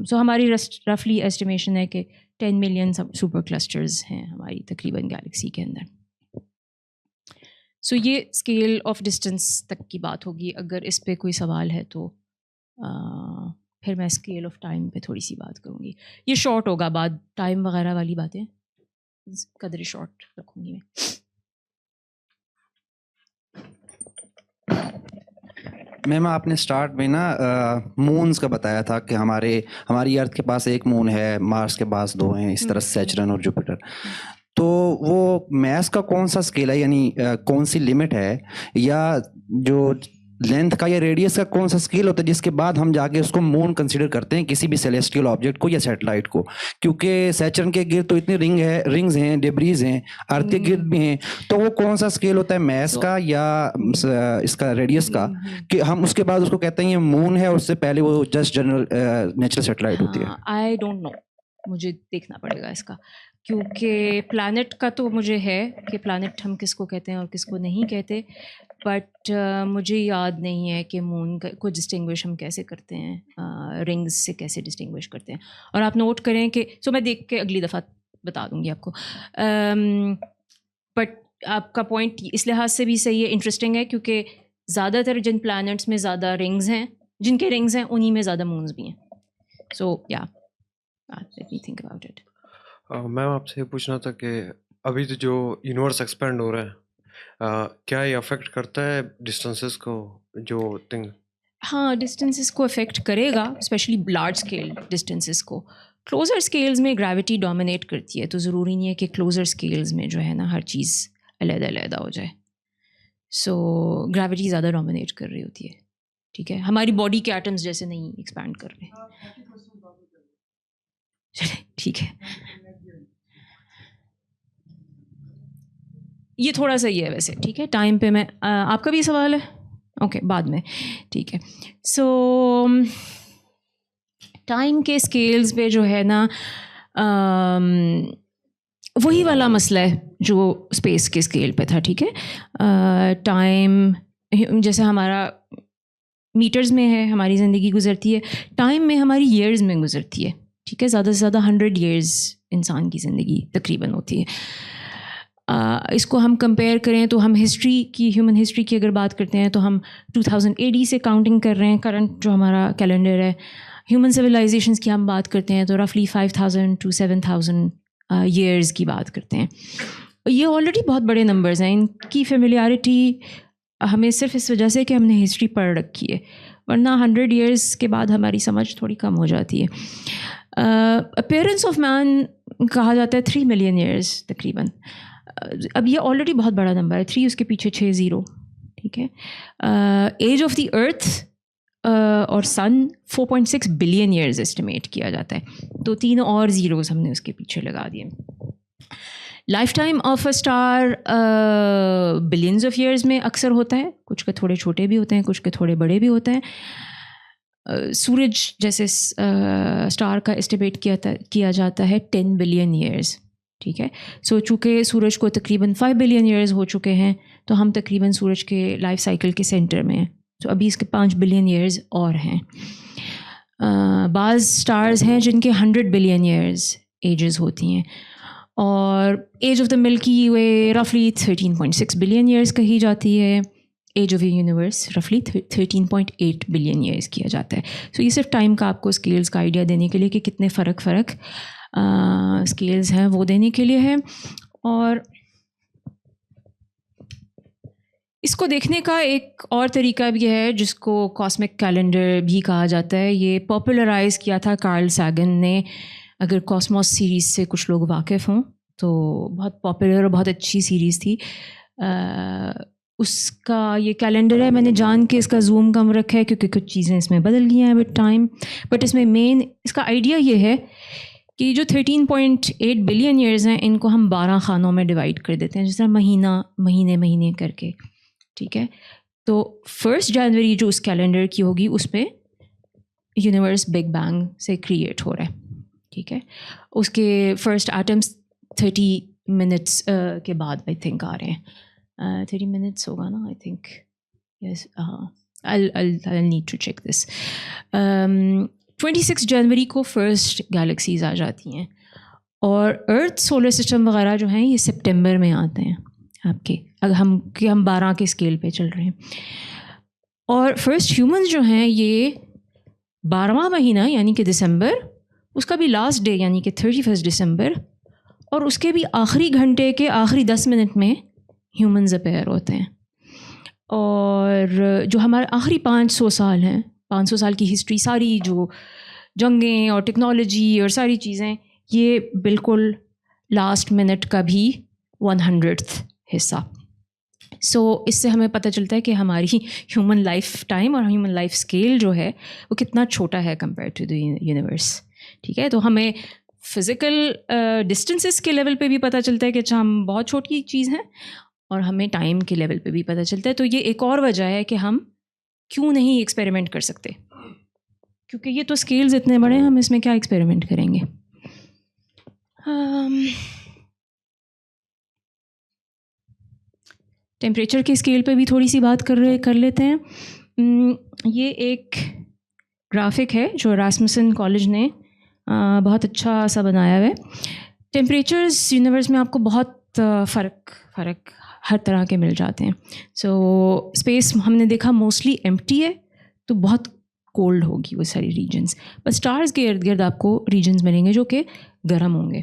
سو ہماری رفلی ایسٹیمیشن ہے کہ 10 ملین سپر کلسٹرز ہیں ہماری تقریباً گیلیکسی کے اندر. سو یہ اسکیل آف ڈسٹینس تک کی بات ہوگی. اگر اس پہ کوئی سوال ہے تو پھر میں اسکیل آف ٹائم پہ تھوڑی سی بات کروں گی. یہ شارٹ ہوگا, بعد ٹائم وغیرہ والی باتیں قدر شارٹ رکھوں گی میں. میم آپ نے اسٹارٹ میں نا مونز کا بتایا تھا کہ ہماری ارتھ کے پاس ایک مون ہے, مارس کے پاس 2 ہیں, اس طرح سیچرن اور جوپیٹر. تو وہ میس کا کون سا اسکیل ہے, یعنی کون سی لمٹ ہے, یا جو لینتھ کا یا ریڈیس کا کون سا اسکیل ہوتا ہے جس کے بعد ہم جا کے اس کو مون کنسیڈر کرتے ہیں کسی بھی سیلیسٹیل آبجیکٹ کو یا سیٹلائٹ کو؟ کیونکہ سیچرن کے گرد تو اتنے رنگز ہیں, ڈیبریز ہیں, ارتھ کے گرد بھی ہیں, تو وہ کون سا اسکیل ہوتا ہے, میس کا یا اس کا ریڈیس کا, کہ ہم اس کے بعد اس کو کہتے ہیں یہ مون ہے, اور اس سے پہلے وہ جسٹ جنرل نیچرل سیٹلائٹ ہوتی ہے؟ آئی ڈونٹ نو, مجھے دیکھنا پڑے گا اس کا, کیونکہ پلانٹ کا تو مجھے ہے کہ پلانٹ ہم کس کو کہتے ہیں اور کس کو نہیں کہتے, بٹ مجھے یاد نہیں ہے کہ مون کو ڈسٹنگوش ہم کیسے کرتے ہیں, رنگز سے کیسے ڈسٹنگوش کرتے ہیں. اور آپ نوٹ کریں کہ سو میں دیکھ کے اگلی دفعہ بتا دوں گی آپ کو. بٹ آپ کا پوائنٹ اس لحاظ سے بھی صحیح ہے, انٹرسٹنگ ہے, کیونکہ زیادہ تر جن پلانٹس میں زیادہ رنگز ہیں, جن کے رنگز ہیں انہی میں زیادہ مونز بھی ہیں. سو یا let me think about it. Ma'am آپ سے یہ پوچھنا تھا کہ ابھی جو یونیورس ایکسپینڈ ہو رہا ہے, کیا یہ افیکٹ کرتا ہے ڈسٹینسز کو, جو تھنگ؟ ہاں, ڈسٹینسز کو افیکٹ کرے گا, اسپیشلی لارج اسکیل ڈسٹینسز کو. کلوزر اسکیلز میں گریوٹی ڈومینیٹ کرتی ہے, تو ضروری نہیں ہے کہ کلوزر اسکیلز میں جو ہے نا ہر چیز علیحدہ علیحدہ ہو جائے. سو گریوٹی زیادہ ڈومینیٹ کر رہی ہوتی ہے. ٹھیک ہے, ہماری باڈی کے ایٹمز جیسے نہیں ایکسپینڈ کر رہے. چلے ٹھیک ہے. یہ تھوڑا سا یہ ہے ویسے, ٹھیک ہے. ٹائم پہ میں آپ کا بھی سوال ہے, اوکے بعد میں, ٹھیک ہے. سو ٹائم کے اسکیلز پہ جو ہے نا وہی والا مسئلہ ہے جو اسپیس کے اسکیل پہ تھا, ٹھیک ہے. ٹائم جیسے ہمارا میٹرز میں ہے, ہماری زندگی گزرتی ہے, ٹائم میں ہماری ایئرز میں گزرتی ہے, ٹھیک ہے. زیادہ سے زیادہ 100 ایئرز انسان کی زندگی تقریباً ہوتی ہے. اس کو ہم کمپیئر کریں تو ہم ہسٹری کی, ہیومن ہسٹری کی اگر بات کرتے ہیں تو ہم 2000 AD سے کاؤنٹنگ کر رہے ہیں, کرنٹ جو ہمارا کیلنڈر ہے. ہیومن سویلائزیشنس کی ہم بات کرتے ہیں تو رفلی 5000 to 7000 ایئرز کی بات کرتے ہیں. یہ آلریڈی بہت بڑے نمبرز ہیں. ان کی فیملیارٹی ہمیں صرف اس وجہ سے کہ ہم نے ہسٹری پڑھ رکھی ہے, ورنہ 100 ایئرز کے بعد ہماری سمجھ تھوڑی کم ہو جاتی ہے. اپیئرنس آف مین کہا جاتا ہے 3 ملین ایئرز تقریباً. اب یہ آلریڈی بہت بڑا نمبر ہے, 3 اس کے پیچھے 6 0, ٹھیک ہے. ایج آف دی ارتھ اور سن 4.6 بلین ایئرز اسٹیمیٹ کیا جاتا ہے, تو 3 اور زیروز ہم نے اس کے پیچھے لگا دیے. Life time of a star billions of years میں اکثر ہوتا ہے, کچھ کے تھوڑے چھوٹے بھی ہوتے ہیں, کچھ کے تھوڑے بڑے بھی ہوتے ہیں. سورج جیسے اسٹار کا اسٹیمیٹ کیا جاتا ہے 10 بلین ایئرز, ٹھیک ہے. سو چونکہ سورج کو تقریباً 5 بلین ایئرز ہو چکے ہیں تو ہم تقریباً سورج کے لائف سائیکل کے سینٹر میں ہیں. تو ابھی اس کے 5 بلین ایئرز اور ہیں. بعض اسٹارز ہیں جن کے 100 بلین ایئرز ایجز ہوتی ہیں, اور ایج آف دا ملکی وے رفلی 13.6 بلین ایئرز کہی جاتی ہے. ایج آف اے یونیورس رفلی 13.8 بلین ایئرز کیا جاتا ہے. سو یہ صرف ٹائم کا آپ کو اسکیلز کا آئیڈیا دینے کے لیے کہ کتنے فرق اسکیلز ہیں وہ دینے کے لیے ہے. اور اس کو دیکھنے کا ایک اور طریقہ بھی ہے جس کو کاسمک کیلنڈر بھی کہا جاتا ہے. یہ پاپولرائز کیا تھا کارل سیگن نے. اگر کاسموس سیریز سے کچھ لوگ واقف ہوں تو بہت پاپولر اور بہت اچھی سیریز تھی. اس کا یہ کیلنڈر ہے, میں نے جان کے اس کا زوم کم رکھا ہے کیونکہ کچھ چیزیں اس میں بدل گئی ہیں ود ٹائم, بٹ اس میں مین اس کا آئیڈیا یہ ہے کہ جو 13.8 بلین ایئرز ہیں ان کو ہم 12 خانوں میں ڈیوائڈ کر دیتے ہیں, جس طرح مہینے کر کے, ٹھیک ہے. تو 1 جنوری جو اس کیلنڈر کی ہوگی اس پہ یونیورس بگ بینگ سے کریٹ ہو رہا ہے, ٹھیک ہے. اس کے فرسٹ ایٹمس 30 منٹس کے بعد آئی تھنک آ رہے ہیں. 30 منٹس ہوگا نا I think, yes, I'll need to check this. 26 جنوری کو فرسٹ گیلیکسیز آ جاتی ہیں, اور ارتھ سولر سسٹم وغیرہ جو ہیں یہ سپٹمبر میں آتے ہیں آپ کے, اگر ہم 12 کے اسکیل پہ چل رہے ہیں. اور فرسٹ ہیومنز جو ہیں یہ 12واں مہینہ یعنی کہ دسمبر, اس کا بھی لاسٹ ڈے یعنی کہ 31 دسمبر, اور اس کے بھی آخری گھنٹے کے آخری 10 منٹ میں ہیومنز اپیئر ہوتے ہیں. اور جو ہمارے آخری 500 سال ہیں, 500 سال کی ہسٹری, ساری جو جنگیں اور ٹیکنالوجی اور ساری چیزیں, یہ بالکل لاسٹ منٹ کا بھی 100th حصہ. سو اس سے ہمیں پتہ چلتا ہے کہ ہماری ہیومن لائف ٹائم اور ہیومن لائف اسکیل جو ہے وہ کتنا چھوٹا ہے کمپیئر ٹو دی یونیورس, ٹھیک ہے. تو ہمیں فزیکل ڈسٹینسز کے لیول پہ بھی پتہ چلتا ہے کہ اچھا ہم بہت چھوٹی چیز ہیں, اور ہمیں ٹائم کے لیول پہ بھی پتہ چلتا ہے. تو یہ ایک اور وجہ ہے کہ ہم کیوں نہیں ایکسپیریمنٹ کر سکتے, کیونکہ یہ تو اسکیلز اتنے بڑے ہیں, ہم اس میں کیا ایکسپیریمنٹ کریں گے. ٹیمپریچر کے اسکیل پہ بھی تھوڑی سی بات کر لیتے ہیں. یہ ایک گرافک ہے جو راسمسن کالج نے بہت اچھا سا بنایا ہوا ہے. ٹیمپریچرز یونیورس میں آپ کو بہت فرق ہر طرح کے مل جاتے ہیں. سو اسپیس ہم نے دیکھا موسٹلی ایمپٹی ہے, تو بہت کولڈ ہوگی وہ ساری ریجنس, بٹ اسٹارز کے ارد گرد آپ کو ریجنس ملیں گے جو کہ گرم ہوں گے.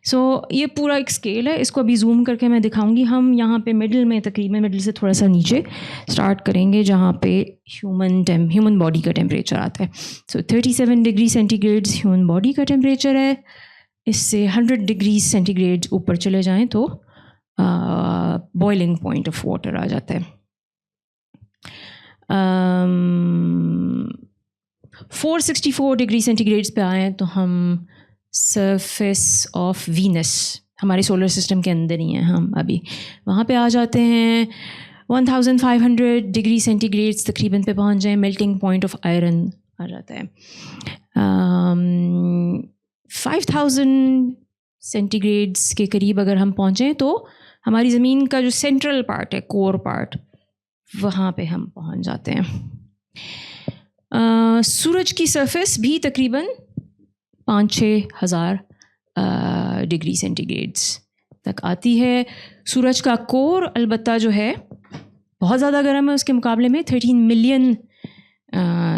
سو یہ پورا ایک اسکیل ہے, اس کو ابھی زوم کر کے میں دکھاؤں گی. ہم یہاں پہ مڈل میں, تقریباً مڈل سے تھوڑا سا نیچے اسٹارٹ کریں گے جہاں پہ ہیومن باڈی کا ٹیمپریچر آتا ہے. سو 37 degree centi grades human body کا ٹیمپریچر ہے. اس سے 100 ڈگری سینٹی گریڈ اوپر چلے جائیں تو بوائلنگ پوائنٹ آف واٹر آ جاتا ہے. 464 ڈگری سینٹی گریڈس پہ آئیں تو ہم سرفیس آف وینس ہمارے سولر سسٹم کے اندر ہی ہیں ہم ابھی. وہاں پہ آ جاتے ہیں 1500 ڈگری سینٹی گریڈ تقریباً پہ پہنچ جائیں. میلٹنگ پوائنٹ آف آئرن آ جاتا ہے. 5000 سینٹی گریڈس کے قریب اگر ہم پہنچیں تو ہماری زمین کا جو سینٹرل پارٹ ہے, کور پارٹ, وہاں پہ ہم پہنچ جاتے ہیں. سورج کی سرفیس بھی تقریباً 5-6 ہزار ڈگری سینٹی گریڈس تک آتی ہے. سورج کا کور البتہ جو ہے بہت زیادہ گرم ہے, اس کے مقابلے میں 13 ملین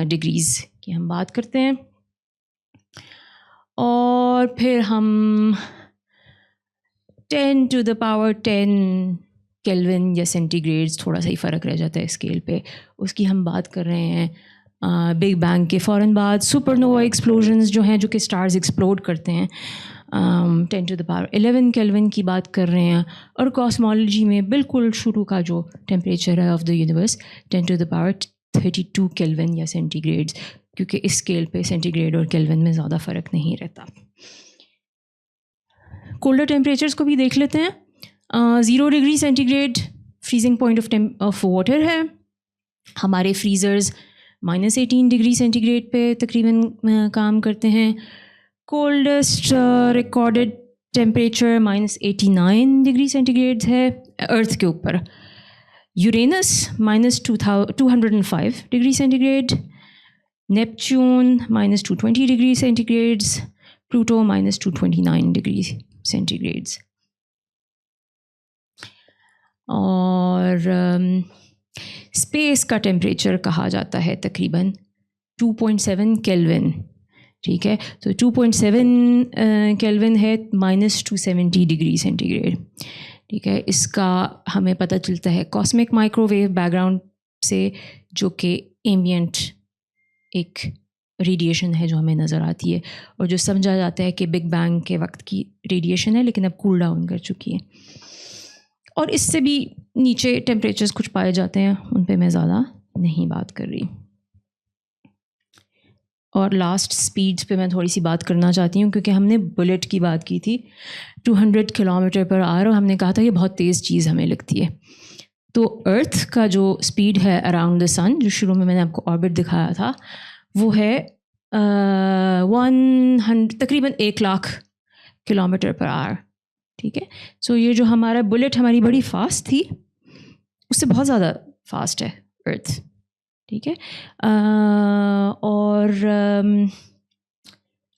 ڈگریز کی ہم بات کرتے ہیں. اور پھر ہم 10⁻10 کیلون یا سینٹی گریڈس, تھوڑا سا ہی فرق رہ جاتا ہے اسکیل پہ, اس کی ہم بات کر رہے ہیں. بگ بینگ کے فوراً بعد سپر نووا ایکسپلوژنز جو ہیں, جو کہ اسٹارز ایکسپلوڈ کرتے ہیں, 10⁻11 کیلون کی بات کر رہے ہیں. اور کاسمالوجی میں بالکل شروع کا جو ٹیمپریچر ہے آف دا یونیورس 10⁻32 کیلون یا سینٹی گریڈس, کیونکہ اس اسکیل پہ سینٹی گریڈ اور کیلون میں زیادہ فرق نہیں رہتا. کولڈر ٹیمپریچرز کو بھی دیکھ لیتے ہیں. 0 degree centigrade freezing point of water ہے. ہمارے فریزرز -18 ڈگری سینٹی گریڈ پہ تقریباً کام کرتے ہیں. Coldest recorded temperature -89 degree centigrade ہے ارتھ کے اوپر. Uranus -205 degree centigrade. Neptune -220 degree centigrades. Pluto -229 degree centigrades. اور اسپیس کا ٹیمپریچر کہا جاتا ہے تقریباً 2.7 کیلون. ٹھیک ہے, تو 2.7 کیلون ہے -270 ڈگری سینٹی گریڈ. ٹھیک ہے, اس کا ہمیں پتہ چلتا ہے cosmic microwave background سے, جو کہ ایمبینٹ ایک ریڈیشن ہے جو ہمیں نظر آتی ہے, اور جو سمجھا جاتا ہے کہ بگ بینگ کے وقت کی ریڈیشن ہے, لیکن اب کول ڈاؤن کر چکی ہے. اور اس سے بھی نیچے ٹیمپریچرز کچھ پائے جاتے ہیں, ان پہ میں زیادہ نہیں بات کر رہی. اور لاسٹ سپیڈس پہ میں تھوڑی سی بات کرنا چاہتی ہوں, کیونکہ ہم نے بلٹ کی بات کی تھی 200 کلومیٹر پر آور, اور ہم نے کہا تھا کہ بہت تیز چیز ہمیں لگتی ہے. تو ارتھ کا جو اسپیڈ ہے اراؤنڈ دا سن, جو شروع میں نے آپ کو آربٹ دکھایا تھا, وہ ہے تقریباً 1,00,000 کلومیٹر پر آور. ٹھیک ہے, سو یہ جو ہمارا بلٹ ہماری بڑی فاسٹ تھی, اس سے بہت زیادہ فاسٹ ہے ارتھ. ٹھیک ہے, اور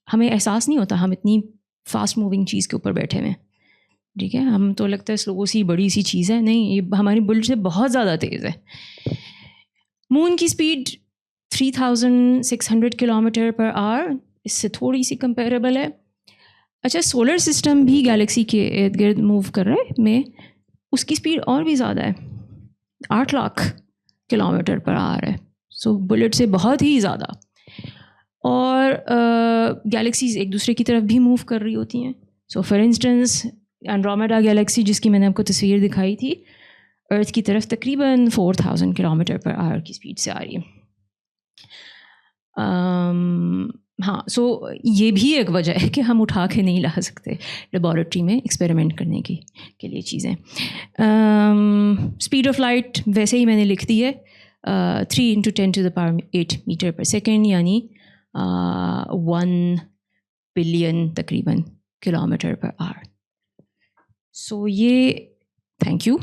ہمیں احساس نہیں ہوتا ہم اتنی فاسٹ موونگ چیز کے اوپر بیٹھے ہوئے. ٹھیک ہے, ہم تو لگتا ہے سلو سی بڑی سی چیز ہے, نہیں, یہ ہماری بلٹ سے بہت زیادہ تیز ہے. مون کی اسپیڈ 3600 کلومیٹر پر آور, اس سے تھوڑی سی کمپیریبل ہے. اچھا, سولر سسٹم بھی گیلیکسی کے ارد گرد موو کر رہا ہے میں, اس کی اسپیڈ اور بھی زیادہ ہے, 8,00,000 کلومیٹر پر آور ہے. سو بلٹ سے بہت ہی زیادہ. اور گیلیکسیز ایک دوسرے کی طرف بھی موو کر رہی ہوتی ہیں. سو فار انسٹنس اینڈرومیڈا گیلیکسی, جس کی میں نے آپ کو تصویر دکھائی تھی, ارتھ کی طرف تقریباً 4000 کلومیٹر پر آور کی اسپیڈ سے آ رہی ہے. ہاں, سو یہ بھی ایک وجہ ہے کہ ہم اٹھا کے نہیں لا سکتے لیبارٹری میں ایکسپیریمنٹ کرنے کے لیے چیزیں. اسپیڈ آف لائٹ ویسے ہی میں نے لکھ دی ہے 3 × 10⁸ میٹر پر سیکنڈ, یعنی 1 بلین تقریباً کلومیٹر پر آور. سو یہ تھینک یو.